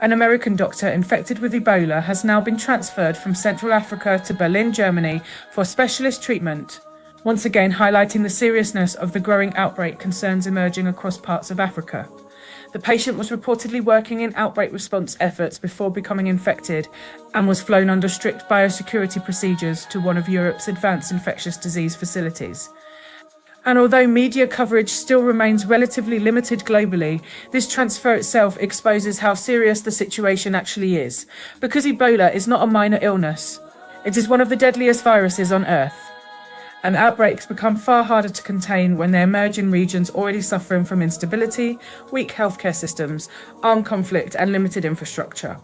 An American doctor infected with Ebola has now been transferred from Central Africa to Berlin, Germany for specialist treatment, once again highlighting the seriousness of the growing outbreak concerns emerging across parts of Africa. The patient was reportedly working in outbreak response efforts before becoming infected and was flown under strict biosecurity procedures to one of Europe's advanced infectious disease facilities. And although media coverage still remains relatively limited globally, this transfer itself exposes how serious the situation actually is, because Ebola is not a minor illness. It is one of the deadliest viruses on Earth. And outbreaks become far harder to contain when they emerge in regions already suffering from instability, weak healthcare systems, armed conflict, and limited infrastructure,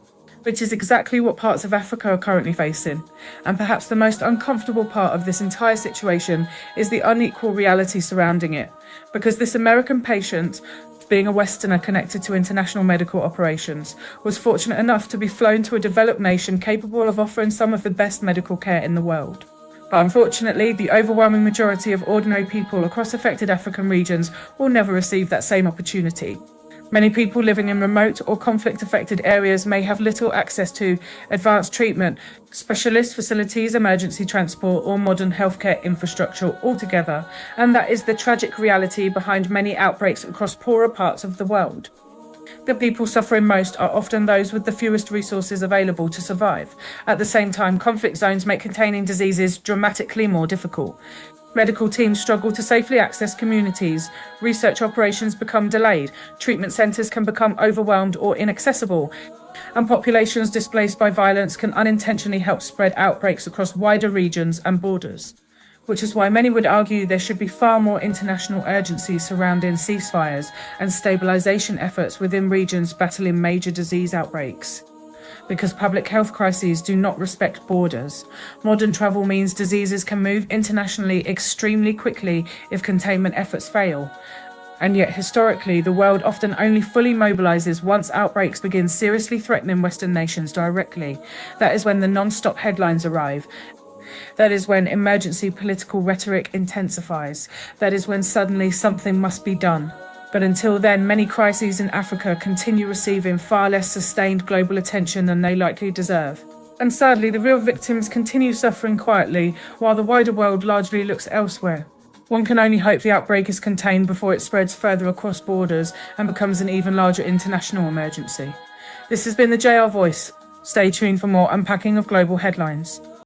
which is exactly what parts of Africa are currently facing. And perhaps the most uncomfortable part of this entire situation is the unequal reality surrounding it, because this American patient, being a Westerner connected to international medical operations, was fortunate enough to be flown to a developed nation capable of offering some of the best medical care in the world. But unfortunately, the overwhelming majority of ordinary people across affected African regions will never receive that same opportunity. Many people living in remote or conflict-affected areas may have little access to advanced treatment, specialist facilities, emergency transport, or modern healthcare infrastructure altogether, and that is the tragic reality behind many outbreaks across poorer parts of the world. The people suffering most are often those with the fewest resources available to survive. At the same time, conflict zones make containing diseases dramatically more difficult. Medical teams struggle to safely access communities, research operations become delayed, treatment centres can become overwhelmed or inaccessible, and populations displaced by violence can unintentionally help spread outbreaks across wider regions and borders. Which is why many would argue there should be far more international urgency surrounding ceasefires and stabilisation efforts within regions battling major disease outbreaks. Because public health crises do not respect borders. Modern travel means diseases can move internationally extremely quickly if containment efforts fail. And yet historically, the world often only fully mobilises once outbreaks begin seriously threatening Western nations directly. That is when the non-stop headlines arrive. That is when emergency political rhetoric intensifies. That is when suddenly something must be done. But until then, many crises in Africa continue receiving far less sustained global attention than they likely deserve. And sadly, the real victims continue suffering quietly, while the wider world largely looks elsewhere. One can only hope the outbreak is contained before it spreads further across borders and becomes an even larger international emergency. This has been the JR Voice. Stay tuned for more unpacking of global headlines.